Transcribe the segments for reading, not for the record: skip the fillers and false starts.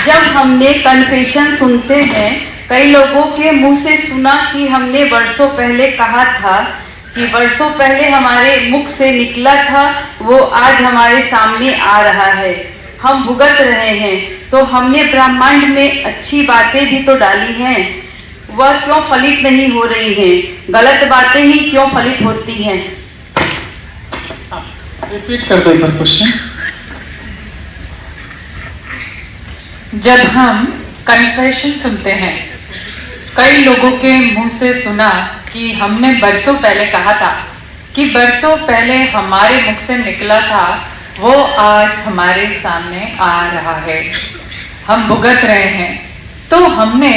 जब हमने कन्फेशन सुनते हैं, कई लोगों के मुंह से सुना कि हमने वर्षों पहले कहा था, कि वर्षों पहले हमारे मुख से निकला था, वो आज हमारे सामने आ रहा है। हम भुगत रहे हैं, तो हमने ब्रह्मांड में अच्छी बातें भी तो डाली हैं, वह क्यों फलित नहीं हो रही हैं? गलत बातें ही क्यों फलित होती हैं? रिपीट कर दो एक बार क्वेश्चन। जब हम कन्फेशन सुनते हैं, कई लोगों के मुंह से सुना कि हमने बरसों पहले कहा था, कि बरसों पहले हमारे मुख से निकला था, वो आज हमारे सामने आ रहा है। हम भुगत रहे हैं, तो हमने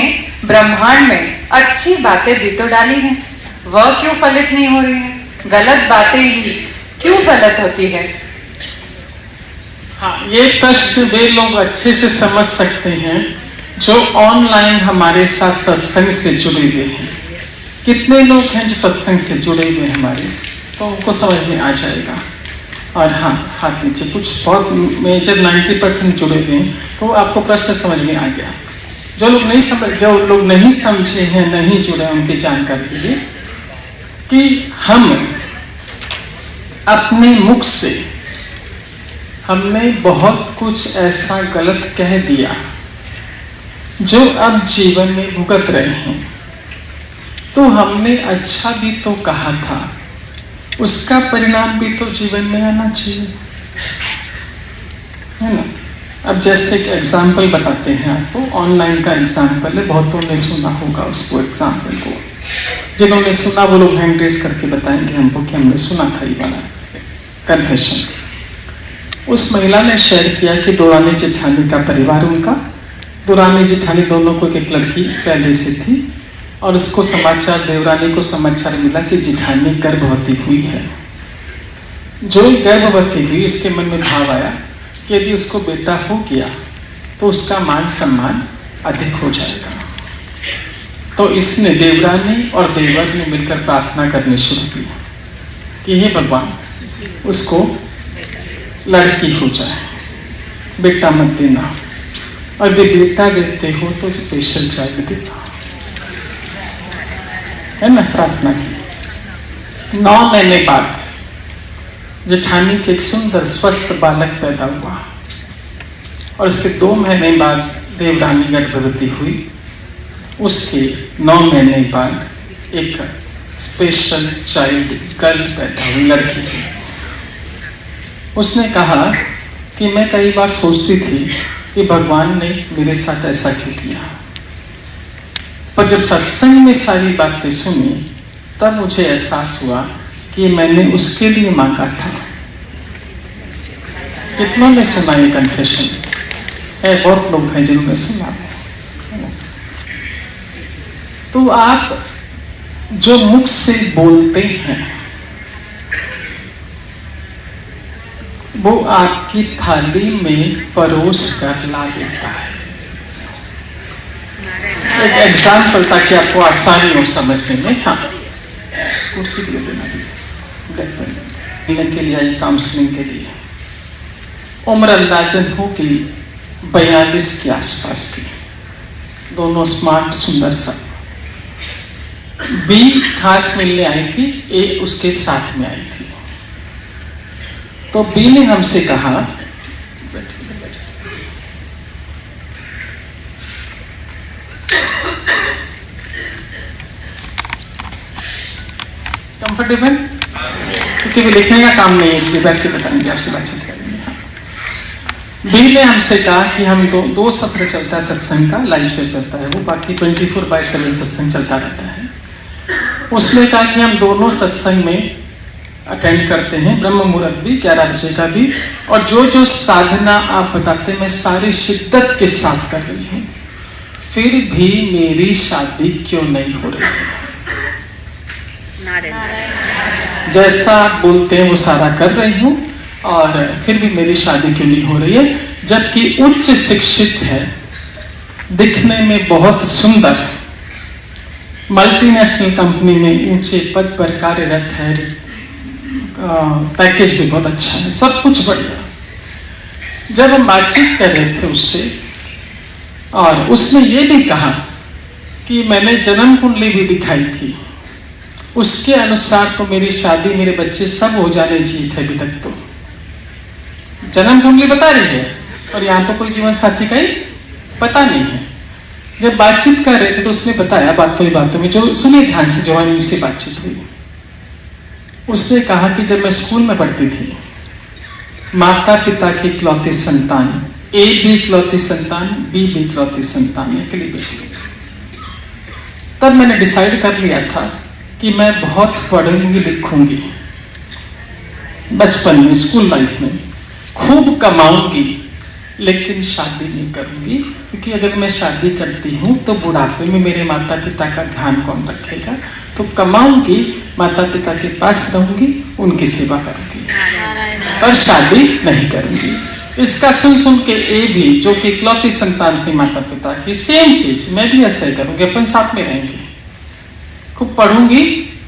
ब्रह्मांड में अच्छी बातें भी तो डाली हैं, वह क्यों फलित नहीं हो रही हैं? गलत बातें ही क्यों फलित होती है? हाँ, ये प्रश्न वे लोग अच्छे से समझ सकते हैं जो ऑनलाइन हमारे साथ सत्संग से जुड़े हुए हैं। कितने लोग हैं जो सत्संग से जुड़े हुए हैं हमारे, तो उनको समझ में आ जाएगा। और हाँ, हाथ नीचे, कुछ बहुत मेजर 90% जुड़े हुए हैं, तो आपको प्रश्न समझ में आ गया। जो लोग नहीं समझे हैं, नहीं जुड़े, उनकी जानकारी के लिए कि हम अपने मुख से हमने बहुत कुछ ऐसा गलत कह दिया जो अब जीवन में भुगत रहे हैं। तो हमने अच्छा भी तो कहा था, उसका परिणाम भी तो जीवन में आना चाहिए, है ना। अब जैसे कि एग्जाम्पल बताते हैं आपको, ऑनलाइन का एग्जाम्पल है, बहुतों ने सुना होगा उसको, एग्जाम्पल को। जिन्होंने सुना वो लोग हैंड रेज करके बताएंगे हमको कि हमने सुना था ये वाला कन्फेशन। उस महिला ने शेयर किया कि दुरानी जेठानी का परिवार उनका, दुरानी जेठानी दोनों को एक लड़की पहले से थी, और उसको समाचार, देवरानी को समाचार मिला कि जेठानी गर्भवती हुई है। जो गर्भवती हुई, इसके मन में भाव आया कि यदि उसको बेटा हो गया तो उसका मान सम्मान अधिक हो जाएगा। तो इसने, देवरानी और देवर ने मिलकर प्रार्थना करनी शुरू की कि हे भगवान, उसको लड़की हो जाए, बेटा मत देना, और यदि बेटा देते हो तो स्पेशल चाइल्ड देना, है ना। प्रार्थना की। 9 महीने बाद जेठानी के एक सुंदर स्वस्थ बालक पैदा हुआ, और उसके 2 महीने बाद देवरानी गर्भवती हुई। उसके 9 महीने बाद एक स्पेशल चाइल्ड गर्ल पैदा हुई, लड़की की। उसने कहा कि मैं कई बार सोचती थी कि भगवान ने मेरे साथ ऐसा क्यों किया, पर जब सत्संग में सारी बातें सुनी तब मुझे एहसास हुआ कि मैंने उसके लिए मांगा था। कितनों ने सुना ये कन्फेशन है? बहुत लोग हैं जिन्होंने सुना। तो आप जो मुख से बोलते हैं वो आपकी थाली में परोस कर ला देता है। एक एग्जाम्पल ताकि आपको आसानी हो समझने में। हाँ, कुर्सी दे देना के लिए आई, काउंसलिंग के लिए। उम्र अंदाजन होगी 42 के आसपास की, दोनों स्मार्ट, सुंदर सा। बी घास मिलने आई थी, ए उसके साथ में आई थी। तो बी ने हमसे कहा, कंफर्टेबल, क्योंकि लिखने का काम नहीं है इसलिए बैठ के बताएंगे, आपसे बातचीत करेंगे। बी ने हमसे कहा कि हम दो सत्र चलता है सत्संग का, लाइव चलता है वो, बाकी 24/7 सत्संग चलता रहता है। उसने कहा कि हम दोनों सत्संग में अटेंड करते हैं, ब्रह्म मुहूर्त भी, 11 बजे का भी, और जो साधना आप बताते मैं सारी शिद्दत के साथ कर रही हूँ, फिर भी मेरी शादी क्यों नहीं हो रही है? जैसा आप बोलते हैं वो सारा कर रही हूँ, और फिर भी मेरी शादी क्यों नहीं हो रही है? जबकि उच्च शिक्षित है, दिखने में बहुत सुंदर, मल्टीनेशनल कंपनी में ऊंचे पद पर कार्यरत है, पैकेज भी बहुत अच्छा है, सब कुछ बढ़िया, जब हम बातचीत कर रहे थे उससे, और उसने ये भी कहा कि मैंने जन्म कुंडली भी दिखाई थी, उसके अनुसार तो मेरी शादी, मेरे बच्चे सब हो जाने चाहिए थे अभी तक। तो जन्म कुंडली बता रही है और यहाँ तो कोई जीवन साथी का ही पता नहीं है। जब बातचीत कर रहे थे तो उसने बताया बातों ही बातों में, जो सुनिए ध्यान से, जो हमारी उससे बातचीत हुई। उसने कहा कि जब मैं स्कूल में पढ़ती थी, माता पिता की इकलौती संतान, ए भी इकलौती संतान, बी भी इकलौती संतान, अकेली बेटी। तब मैंने डिसाइड कर लिया था कि मैं बहुत पढ़ूंगी लिखूंगी, बचपन में, स्कूल लाइफ में खूब कमाऊंगी, लेकिन शादी नहीं करूंगी, क्योंकि अगर मैं शादी करती हूँ तो बुढ़ापे में मेरे माता पिता का ध्यान कौन रखेगा। तो कमाऊंगी, माता पिता के पास रहूंगी, उनकी सेवा करूंगी, पर शादी नहीं करूंगी। इसका सुन सुन के ए भी, जो कि इकलौती संतान थी माता पिता की, सेम चीज मैं भी ऐसा ही करूंगी, अपन साथ में रहेंगे, खूब पढ़ूंगी,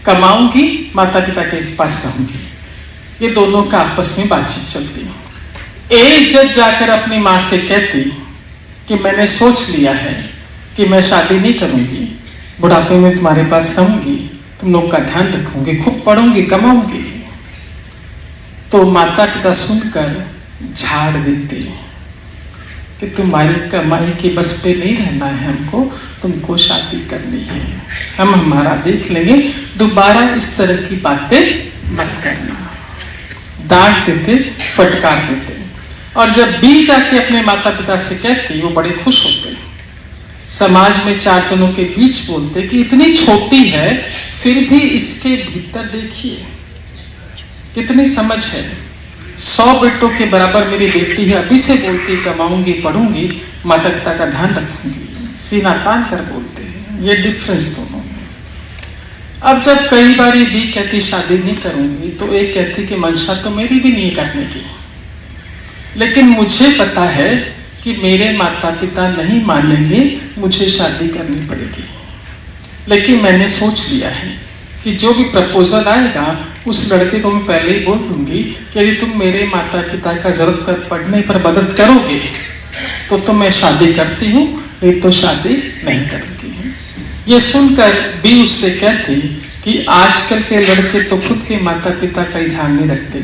कमाऊंगी, माता पिता के पास रहूंगी। ये दोनों का आपस में बातचीत चलती है। ए जब जाकर अपनी माँ से कहती कि मैंने सोच लिया है कि मैं शादी नहीं करूंगी, बुढ़ापे में तुम्हारे पास रहूंगी, तुम लोग का ध्यान रखूंगी, खूब पढ़ूंगी, कमाऊंगी, तो माता पिता सुनकर झाड़ देते कि तुम्हारी कमाई की बस पे नहीं रहना है हमको, तुमको शादी करनी है, हम हमारा देख लेंगे, दोबारा इस तरह की बातें मत करना। डांट देते, फटकार देते। और जब बी जाके अपने माता पिता से कहती, वो बड़े खुश होते, समाज में चार जनों के बीच बोलते कि इतनी छोटी है फिर भी इसके भीतर देखिए कितनी समझ है, 100 बेटों के बराबर मेरी बेटी है, अभी से बोलती कमाऊंगी, पढ़ूंगी, माता पिता का ध्यान रखूंगी, सीना तान कर बोलते हैं। ये डिफरेंस दोनों में। अब जब कई बार बी कहती शादी नहीं करूंगी, तो एक कहती कि मंशा तो मेरी भी नहीं करने की, लेकिन मुझे पता है कि मेरे माता पिता नहीं मानेंगे, मुझे शादी करनी पड़ेगी। लेकिन मैंने सोच लिया है कि जो भी प्रपोजल आएगा उस लड़के को मैं पहले ही बोल दूंगी कि यदि तुम मेरे माता पिता का जरूरत पड़ने पर मदद करोगे तो मैं शादी करती हूँ, नहीं तो शादी नहीं करूँगी। ये सुनकर भी उससे कहती कि आजकल के लड़के तो खुद के माता पिता का ही ध्यान नहीं रखते,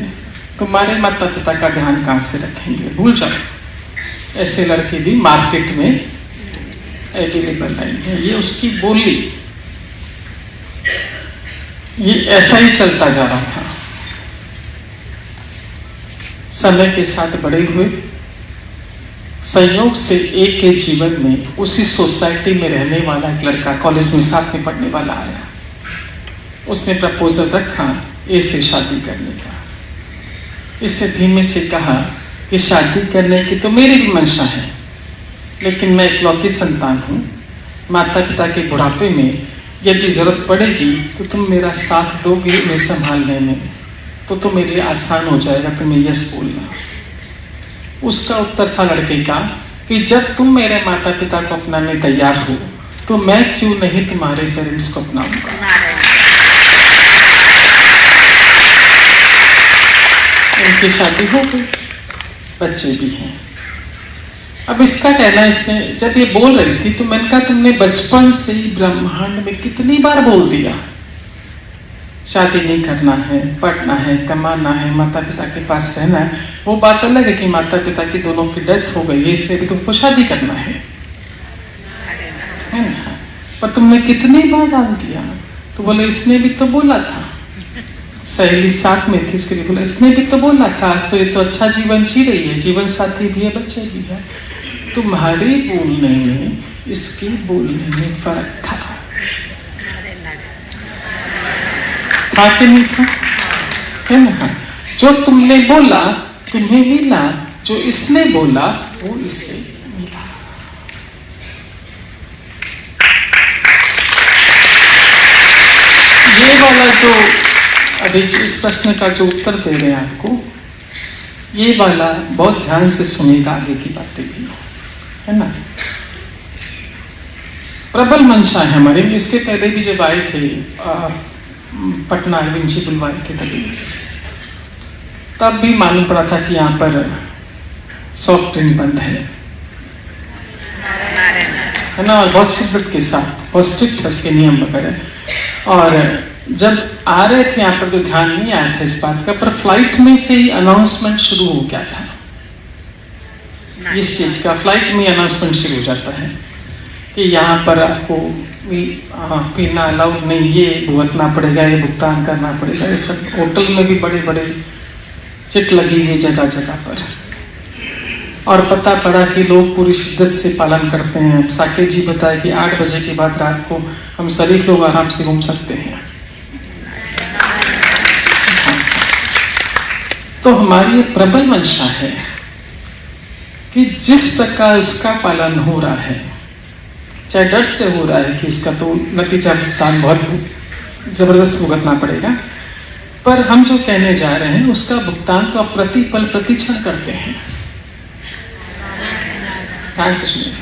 तुम्हारे माता पिता का ध्यान कहाँ से रखेंगे, भूल जाओ। ऐसे लड़के भी मार्केट में अवेलेबल नहीं है। ये उसकी बोली, ये ऐसा ही चलता जा रहा था। समय के साथ बड़े हुए, संयोग से एक के जीवन में उसी सोसाइटी में रहने वाला एक लड़का, कॉलेज में साथ में पढ़ने वाला आया। उसने प्रपोजल रखा ए से शादी करने का। इसने धीमे से कहा कि शादी करने की तो मेरी भी मंशा है, लेकिन मैं इकलौती संतान हूँ, माता पिता के बुढ़ापे में यदि जरूरत पड़ेगी तो तुम मेरा साथ दोगे मैं संभालने में, तो मेरे लिए आसान हो जाएगा तुम्हें यस बोलना। उसका उत्तर था लड़के का कि जब तुम मेरे माता पिता को अपनाने तैयार हो तो मैं क्यों नहीं तुम्हारे पेरेंट्स को अपनाऊंगा। उनकी शादी हो गई, बच्चे भी हैं। अब इसका कहना, इसने जब ये बोल रही थी तो मैंने कहा तुमने बचपन से ही ब्रह्मांड में कितनी बार बोल दिया शादी नहीं करना है, पढ़ना है, कमाना है, माता पिता के पास रहना है। वो बात अलग है कि माता पिता की दोनों की डेथ हो गई है, इसलिए भी तुमको शादी करना है ना? पर तुमने कितनी बार डाल दिया। तो बोले इसने भी तो बोला था, सहेली साथ में थी, उसके लिए बोला इसने भी तो बोला था, आज तो ये तो अच्छा जीवन जी रही है, जीवन साथी भी है, बच्चे भी है। तुम्हारे बोलने में इसकी बोलने में फर्क था कि नहीं था, है ना? जो तुमने बोला तुम्हें मिला, जो इसने बोला वो इससे मिला। ये वाला जो अभी इस प्रश्न का जो उत्तर दे रहे हैं आपको, ये वाला बहुत ध्यान से सुनेगा, आगे की बातें भी, है ना? प्रबल मंशा है हमारे। इसके पहले भी जब आए थे पटना अरविंद जी बुलवाए थे, तब भी मालूम पड़ा था कि यहाँ पर सॉफ्ट ड्रिंक बंद है ना, और बहुत शिद्दत के साथ, बहुत स्ट्रिक्ट है उसके नियम वगैरह। और जब आ रहे थे यहाँ पर तो ध्यान नहीं आया था इस बात का, पर फ्लाइट में से ही अनाउंसमेंट शुरू हो गया था इस चीज का। फ्लाइट में अनाउंसमेंट शुरू हो जाता है कि यहाँ पर आपको पीना अलाउड नहीं, ये भुगतना पड़ेगा, ये भुगतान करना पड़ेगा। ये सब होटल में भी बड़े बड़े चिट लगी हुई जगह जगह पर। और पता पड़ा कि लोग पूरी शिद्दत से पालन करते हैं। साकेत जी बताए कि 8 बजे के बाद रात को हम शरीफ लोग आराम से घूम सकते हैं। तो हमारी प्रबल मंशा है कि जिस प्रकार उसका पालन हो रहा है, चाहे डर से हो रहा है कि इसका तो नतीजा भुगतान बहुत जबरदस्त भुगतना पड़ेगा, पर हम जो कहने जा रहे हैं उसका भुगतान तो आप प्रतिपल प्रतिक्षण करते हैं। ध्यान से सुनिए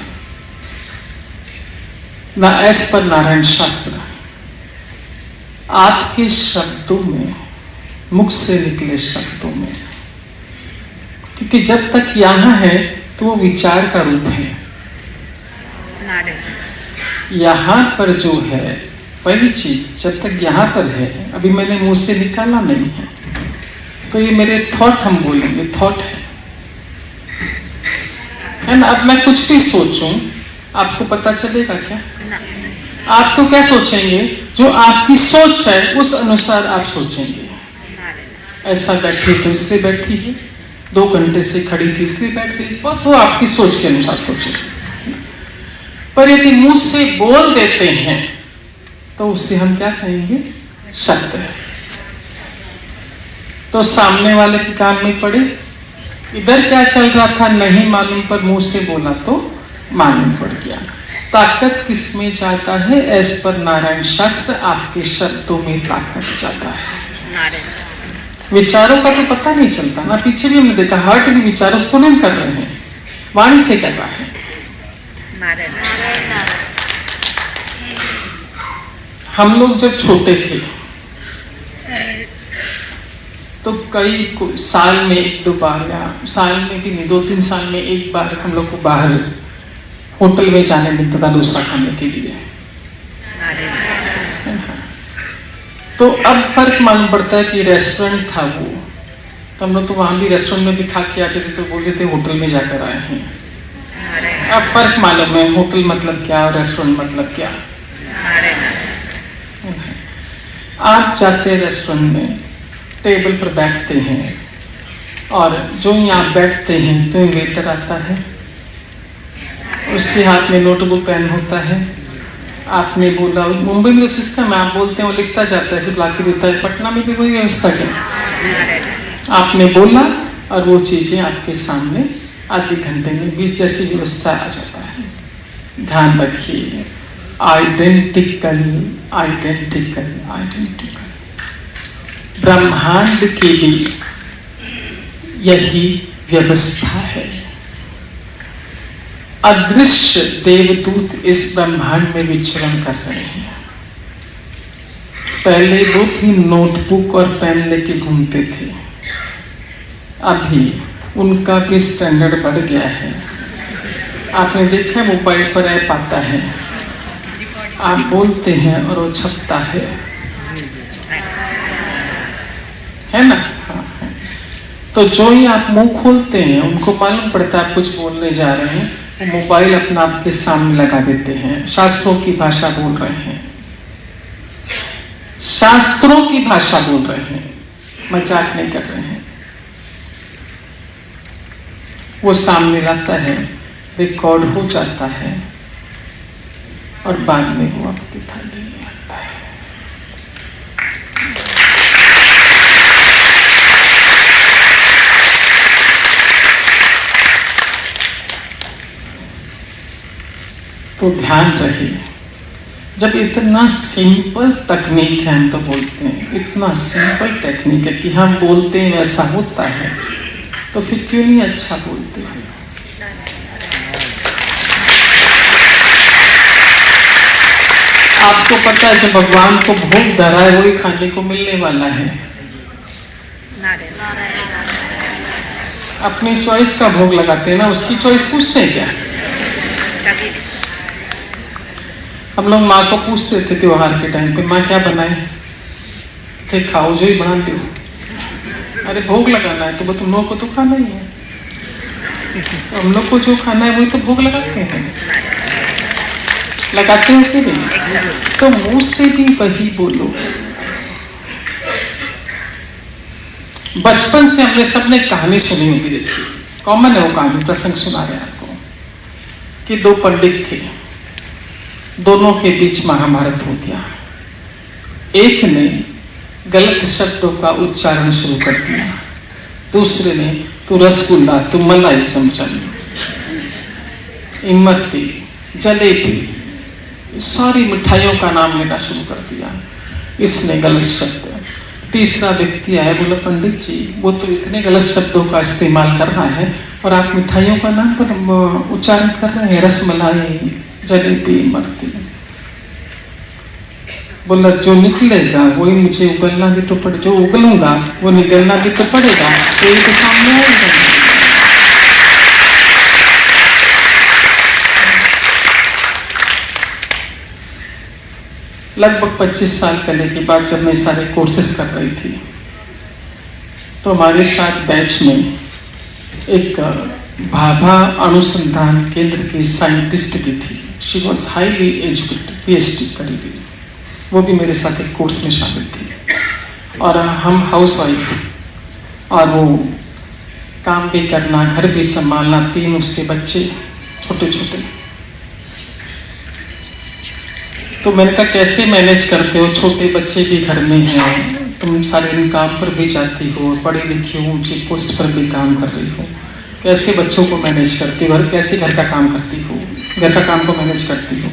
ना, एज पर नारायण शास्त्र आपके शब्दों में, मुख से निकले शब्दों में, क्योंकि जब तक यहां है तो वो विचार का रूप है। यहां पर जो है पहली चीज, जब तक यहां पर है, अभी मैंने मुंह से निकाला नहीं है, तो ये मेरे थॉट हम बोलेंगे, थॉट है ना। अब मैं कुछ भी सोचूं आपको पता चलेगा क्या? आप तो क्या सोचेंगे? जो आपकी सोच है उस अनुसार आप सोचेंगे। ऐसा बैठी तो इसलिए बैठी है, 2 घंटे से खड़ी थी इसलिए बैठ गई, वो आपकी सोच के अनुसार सोचेंगे। पर यदि मुंह से बोल देते हैं तो उसे हम क्या कहेंगे? शब्द है। तो सामने वाले के कान में पड़े, इधर क्या चल रहा था नहीं मालूम, पर मुंह से बोला तो मालूम पड़ गया। ताकत किस में जाता है? एज पर नारायण शास्त्र आपके शब्दों में ताकत जाता है। विचारों का तो पता नहीं चलता ना, पीछे भी हमने देखा हार्ट भी विचारों से नहीं कर रहे हैं, वाणी से कर रहा है। हम लोग जब छोटे थे तो कई साल में 1-2 बार, या साल में भी नहीं 2-3 साल में 1 बार हम लोग को बाहर होटल में जाने मिलता था डोसा खाने के लिए। तो अब फर्क मालूम पड़ता है कि रेस्टोरेंट था वो, तो हम लोग तो वहां भी रेस्टोरेंट में भी खा के आते थे, तो बोलते थे होटल में जाकर आए हैं। अब फर्क मालूम है, होटल मतलब क्या और रेस्टोरेंट मतलब क्या। आप जाते हैं रेस्टोरेंट में, टेबल पर बैठते हैं, और जो यहाँ बैठते हैं तो वेटर आता है, उसके हाथ में नोटबुक पेन होता है। आपने बोला, मुंबई में तो सिस्टम है, आप बोलते हैं वो लिखता जाता है फिर लाके देता है। पटना में भी वही व्यवस्था क्या? आपने बोला और वो चीजें आपके सामने आधे घंटे में 20 जैसी व्यवस्था आ जाता है। ध्यान रखिए, आइडेंटिकल आइडेंटिकल आइडेंटिकल। ब्रह्मांड की भी यही व्यवस्था है। अदृश्य देवदूत इस ब्रह्मांड में विचरण कर रहे हैं। पहले लोग ही नोटबुक और पेन लेके घूमते थे, अभी उनका भी स्टैंडर्ड बढ़ गया है। आपने देखा है मोबाइल पर ऐप आता है, आप बोलते हैं और वो छपता है ना? हाँ है। तो जो ही आप मुंह खोलते हैं उनको मालूम पड़ता है आप कुछ बोलने जा रहे हैं, वो मोबाइल अपना आपके सामने लगा देते हैं। शास्त्रों की भाषा बोल रहे हैं, शास्त्रों की भाषा बोल रहे हैं, मजाक नहीं कर रहे हैं। वो सामने लाता है, रिकॉर्ड हो जाता है, और बाद में वो आपकी थाली में आता है। तो ध्यान रहे, जब इतना सिंपल तकनीक है, हम तो बोलते हैं इतना सिंपल टेक्निक है कि हम बोलते हैं वैसा होता है, तो फिर क्यों नहीं अच्छा बोलते हैं? आपको पता है जो भगवान को भोग धरा है वही खाने को मिलने वाला है। अपनी चॉइस का भोग लगाते हैं ना, उसकी चॉइस पूछते हैं क्या? हम लोग माँ को पूछते थे त्योहार के टाइम पे, माँ क्या बनाए थे? खाओ जो ही बना दो। अरे भोग लगाना है तो वो तुम लोगों को तो खाना ही है, तो हम लोग को जो खाना है वही तो भोग लगाते हैं। लगाते हो कि नहीं? तो मुंह से भी वही बोलो। बचपन से हमने सबने कहानी सुनी होगी, देखिए कॉमन है वो कहानी, प्रसंग सुना रहे हैं आपको कि दो पंडित थे, दोनों के बीच महाभारत हो गया। एक ने गलत शब्दों का उच्चारण शुरू कर दिया, दूसरे ने तू रसगुल्ला, तू मलाई चमचम, इमरती, जलेबी, सारी मिठाइयों का नाम लेना शुरू कर दिया। इसने गलत शब्द। तीसरा व्यक्ति आया, बोला पंडित जी वो तो इतने गलत शब्दों का इस्तेमाल कर रहा है और आप मिठाइयों का नाम पर उच्चारण कर रहे हैं, रसमलाई, जलेबी, इमरती। बोला जो निकलेगा वही मुझे उगलना भी तो पड़े, जो उगलूंगा वो निकलना भी तो पड़ेगा, तो ये तो सामने आएगा। लगभग 25 साल पहले की बात, जब मैं सारे कोर्सेस कर रही थी तो हमारे साथ बैच में एक भाभा अनुसंधान केंद्र की साइंटिस्ट भी थी। She was highly educated, PhD करी हुई, वो भी मेरे साथ एक कोर्स में शामिल थी। और हम हाउस वाइफ, और वो काम भी करना, घर भी संभालना, 3 उसके बच्चे छोटे छोटे। तो मैंने कहा कैसे मैनेज करते हो, छोटे बच्चे भी घर में हैं, तुम सारे दिन काम पर भी जाती हो, पढ़ी लिखी हो, ऊंची पोस्ट पर भी काम कर रही हो, कैसे बच्चों को मैनेज करती हो और कैसे घर का काम करती हो, घर का काम को मैनेज करती हो?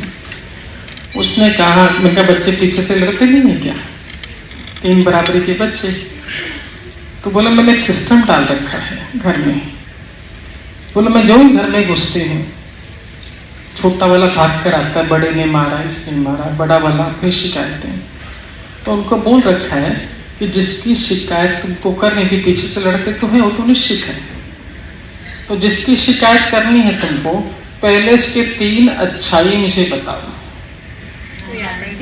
उसने कहा, मैंने कहा बच्चे पीछे से लड़ते नहीं है क्या, 3 बराबरी के बच्चे? तो बोला मैंने एक सिस्टम डाल रखा है घर में। बोला मैं जो ही घर में घुसती हूँ, छोटा वाला भाग कर आता है, बड़े ने मारा, इसने मारा, बड़ा वाला अपनी शिकायतें, तो उनको बोल रखा है कि जिसकी शिकायत तुमको करने के पीछे से लड़ते तो है वो तो निश्चित है, तो जिसकी शिकायत करनी है तुमको पहले उसके 3 अच्छाई मुझे बताओ।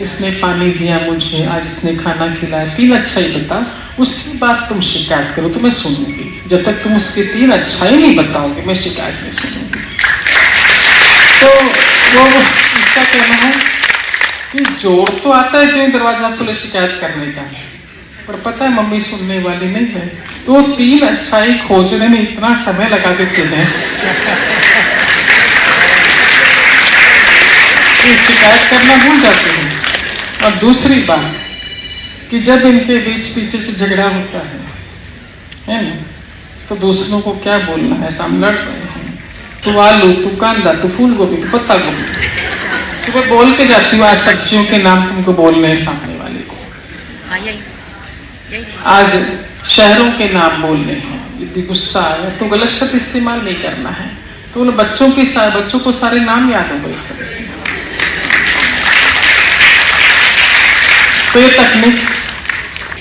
इसने पानी दिया मुझे, आज इसने खाना खिलाया, 3 अच्छाई बता, उसके बाद तुम शिकायत करो तो मैं सुनूंगी। जब तक तुम उसकी 3 अच्छाई नहीं बताओगे मैं शिकायत नहीं सुनूंगी। तो वो इसका कहना है कि जोर तो आता है जो दरवाजा खोले शिकायत करने का, पर पता है मम्मी सुनने वाली नहीं है, तो 3 अच्छाई खोजने में इतना समय लगा देते हैं कि शिकायत करना भूल जाते हैं। और दूसरी बात कि जब इनके बीच पीछे से झगड़ा होता है ना, तो दूसरों को क्या बोलना है, सामने लड़ रहे हैं, तू आलू, तू कांदा, तू फूल गोभी, तू पत्ता गोभी, सुबह बोल के जाती हूँ आज सब्जियों के नाम तुमको बोलने हैं सामने वाले को, आज शहरों के नाम बोलने हैं, यदि गुस्सा आया तो गलत शब्द इस्तेमाल नहीं करना है। तो उन बच्चों को सारे नाम याद होगा इस तरह से। तो ये तकनीक,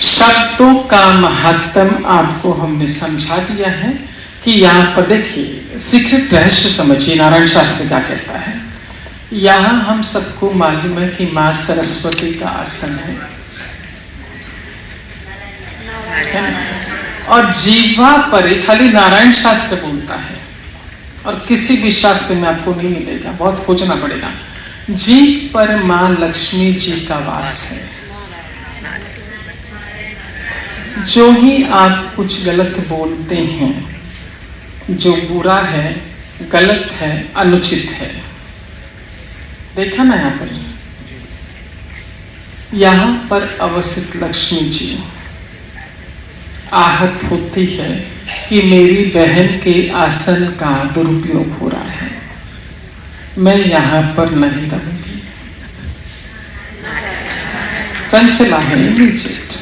शब्दों का महत्व आपको हमने समझा दिया है कि यहाँ पर देखिए सीक्रेट रहस्य समझिए, नारायण शास्त्र क्या कहता है। यहाँ हम सबको मालूम है कि माँ सरस्वती का आसन है, और जीवा पर खाली नारायण शास्त्र बोलता है, और किसी भी शास्त्र में आपको नहीं मिलेगा, बहुत खोजना पड़ेगा। जीव पर माँ लक्ष्मी जी का वास है। जो ही आप कुछ गलत बोलते हैं, जो बुरा है, गलत है, अनुचित है, देखा ना यहाँ पर अवस्थित लक्ष्मी जी आहत होती है कि मेरी बहन के आसन का दुरुपयोग हो रहा है, मैं यहाँ पर नहीं रहूंगी। चंचला है, इमीडिएट।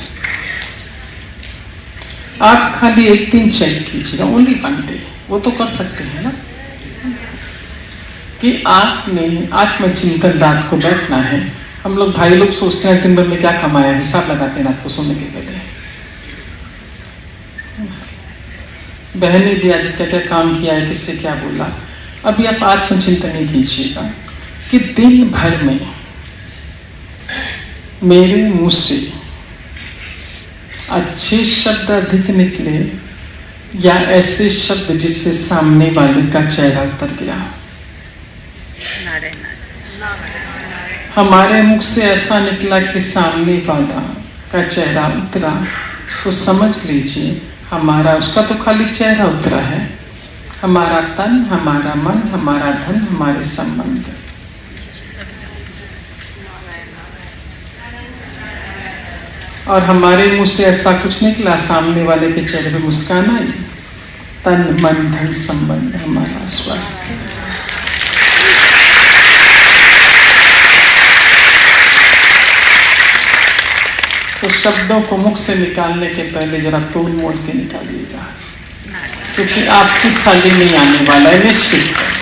आप खाली एक दिन चेक कीजिएगा, ओनली 1 डे, वो तो कर सकते हैं ना, कि आपने आत्मचिंतन रात को बैठना है। हम लोग भाई लोग सोचते हैं दिन भर में क्या कमाया, हिसाब लगाते हैं रात को सोने के पहले। बहने भी आज क्या क्या काम किया है, किससे क्या बोला। अभी आप आत्मचिंतन कीजिएगा कि दिन भर में मेरे मुंह से अच्छे शब्द अधिक निकले या ऐसे शब्द जिससे सामने वाले का चेहरा उतर गया। हमारे मुख से ऐसा निकला कि सामने वाला का चेहरा उतरा, तो समझ लीजिए हमारा उसका तो खाली चेहरा उतरा है, हमारा तन, हमारा मन, हमारा धन, हमारे संबंध। और हमारे मुंह से ऐसा कुछ निकला, सामने वाले के चेहरे पे मुस्कान आई, तन मन धन संबंध, हमारा स्वास्थ्य। तो शब्दों को मुख से निकालने के पहले जरा तोड़ मोड़ के निकालिएगा, क्योंकि आपकी थाली नहीं आने वाला है, निश्चित है।